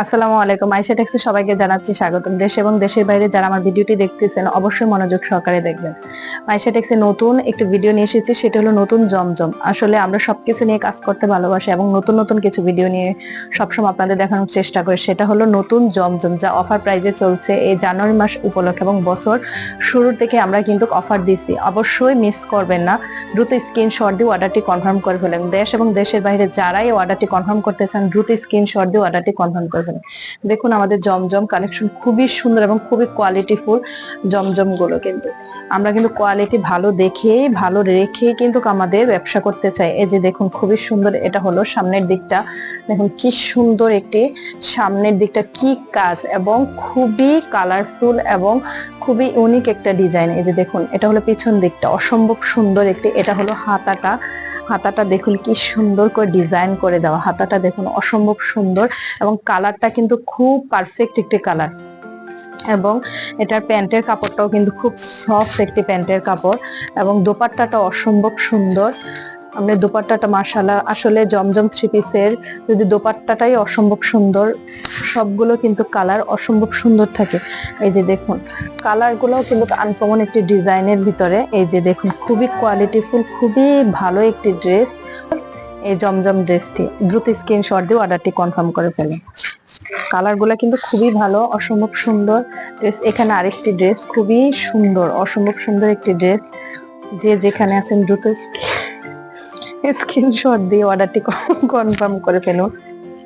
আসসালামু আলাইকুম। আয়েশা টেক্সে সবাইকে জানাচ্ছি স্বাগতম। দেশ এবং দেশের বাইরে যারা আমার ভিডিওটি দেখতেছেন অবশ্যই মনোযোগ সহকারে দেখবেন। আয়েশা টেক্সে নতুন একটি ভিডিও নিয়ে এসেছি, সেটা হলো নতুন জমজম। আসলে আমরা সবকিছু নিয়ে কাজ করতে ভালোবাসি এবং নতুন নতুন কিছু ভিডিও নিয়ে সবসময় আপনাদের দেখানোর চেষ্টা করি। সেটা হলো নতুন জমজম, যা অফার প্রাইজে চলছে এই জানুয়ারি মাস উপলক্ষে এবং বছর শুরুর থেকে আমরা কিন্তু অফার দিছি। অবশ্যই মিস করবেন না, দ্রুত স্ক্রিনশট দিয়ে অর্ডারটি কনফার্ম করে ফেলেন। দেশ এবং দেশের বাইরে যারাই অর্ডারটি কনফার্ম করতে চান দ্রুত স্ক্রিনশট দিয়ে অর্ডারটি কনফার্ম করে ফেলেন। দেখুন আমাদের জমজম কালেকশন খুবই সুন্দর এবং খুবই কোয়ালিটিফুল জমজম গুলো। কিন্তু আমরা কিন্তু কোয়ালিটি ভালো দেখে ভালো রেখে কিন্তু আমাদের ব্যবসা করতে চাই। এই যে দেখুন খুবই সুন্দর, এটা হলো সামনের দিকটা। দেখুন কি সুন্দর একটি সামনের দিকটা, কি কাজ এবং খুবই কালারফুল এবং খুবই ইউনিক একটা ডিজাইন। এই যে দেখুন এটা হলো পিছন দিকটা, অসম্ভব সুন্দর একটি। এটা হলো হাতাটা, হাতাটা দেখুন কি সুন্দর করে ডিজাইন করে দেওয়া। হাতাটা দেখুন অসম্ভব সুন্দর এবং কালারটা কিন্তু খুব পারফেক্ট একটি কালার। এবং এটার প্যান্টের কাপড়টাও কিন্তু খুব সফট একটি প্যান্টের কাপড় এবং দোপাট্টাটা অসম্ভব সুন্দর। আমরা দোপাট্টাটা মাশাআল্লাহ, আসলে জমজম থ্রি পিসের যদি দোপাট্টাটাই অসম্ভব সুন্দর, সবগুলো কিন্তু কালার অসম্ভব সুন্দর থাকে। এই যে দেখুন কালার গুলোও কিন্তু আনকমন একটি ডিজাইনের ভিতরে। এই যে দেখুন খুবই কোয়ালিটিফুল, খুবই ভালো একটি ড্রেস এই জমজম ড্রেসটি। দ্রুত স্ক্রিনশট দিয়ে অর্ডারটি কনফার্ম করে ফেলেন। কালার গুলা কিন্তু খুবই ভালো, অসম্ভব সুন্দর ড্রেস। এখানে আরেকটি ড্রেস খুবই সুন্দর, অসম্ভব সুন্দর একটি ড্রেস। যে যেখানে আছেন দ্রুত স্ক্রিনশট দিয়ে অর্ডারটি কনফার্ম করে ফেলুন।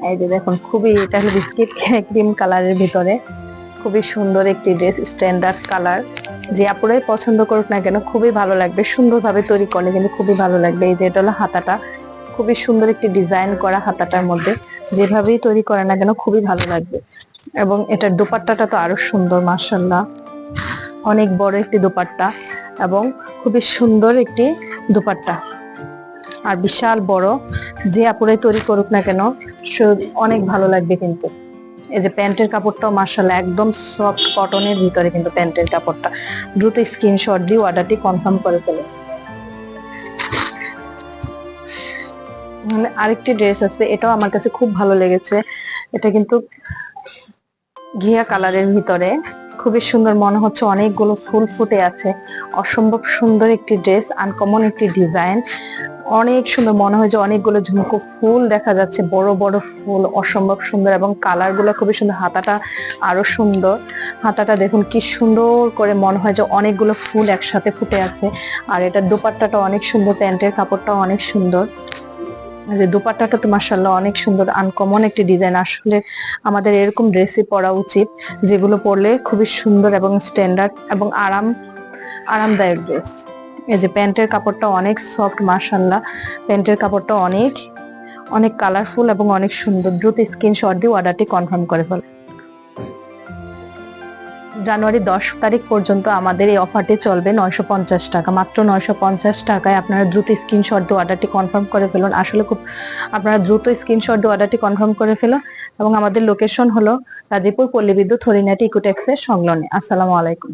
এই যে দেখুন খুবই, এটা হলো বিস্কিট ক্রিম কালারের ভিতরে, খুবই সুন্দর একটি ড্রেস, স্ট্যান্ডার্ড কালার। যে আপুরাই পছন্দ করুক না কেন খুবই ভালো লাগবে, সুন্দরভাবে তৈরি করলে কিন্তু খুবই ভালো লাগবে। এই যে এটা হলো হাতাটা, খুবই সুন্দর একটি ডিজাইন করা হাতাটার মধ্যে, যেভাবেই তৈরি করে না কেন খুবই ভালো লাগবে। এবং এটার দোপাট্টাটা তো আরো সুন্দর, মাশাআল্লাহ অনেক বড় একটি দোপাট্টা এবং খুবই সুন্দর একটি দোপাট্টা আর বিশাল বড়। যে আপুরাই তৈরি করুক না কেন অনেক ভালো লাগবে কিন্তু। এই যে প্যান্টের কাপড়টাও মাশাআল্লাহ একদম সফট কটনের ভিতরে কিন্তু প্যান্টের কাপড়টা। দ্রুত স্ক্রিনশট দিয়ে অর্ডারটি কনফার্ম করে ফেলুন। আরেকটি ড্রেস আছে, এটাও আমার কাছে খুব ভালো লেগেছে। এটা কিন্তু ঘিয়া কালারের ভিতরে, খুবই সুন্দর, মনে হচ্ছে অনেকগুলো ফুল ফুটে আছে। অসম্ভব সুন্দর একটি ড্রেস, আনকমন একটি ডিজাইন, অনেক সুন্দর। মনে হয় যে অনেকগুলো ঝুমকো ফুল দেখা যাচ্ছে, বড় বড় ফুল, অসম্ভব সুন্দর এবং কালার গুলো খুবই সুন্দর। হাতাটা আরো সুন্দর, হাতাটা দেখুন কি সুন্দর করে, মনে হয় যে অনেকগুলো ফুল একসাথে ফুটে আছে। আর এটা দোপাট্টাটা অনেক সুন্দর, প্যান্টের কাপড়টাও অনেক সুন্দর। যে দোপাট্টাটা তো মাশাআল্লাহ অনেক সুন্দর, আনকমন একটি ডিজাইন। আসলে আমাদের এরকম ড্রেসই পরা উচিত, যেগুলো পরলে খুবই সুন্দর এবং স্ট্যান্ডার্ড এবং আরামদায়ক ড্রেস। এই যে প্যান্টের কাপড়টা অনেক সফট, মাশাআল্লাহ প্যান্টের কাপড়টা অনেক অনেক কালারফুল এবং অনেক সুন্দর। দ্রুত স্ক্রিনশট দিয়ে অর্ডারটি কনফার্ম করে ফেল। জানুয়ারি 10 তারিখ পর্যন্ত আমাদের এই অফারটি চলবে 950 টাকা, মাত্র 950 টাকায় আপনারা দ্রুত স্ক্রিনশট দিয়ে অর্ডারটি কনফার্ম করে ফেলুন। আসলে খুব, আপনারা দ্রুত স্ক্রিনশট দিয়ে অর্ডারটি কনফার্ম করে ফেলুন। এবং আমাদের লোকেশন হলো গাজীপুর পল্লী বিদ্যুৎ হরিণাটি ইকোটেক্সের সংলগ্নে। আসসালামু আলাইকুম।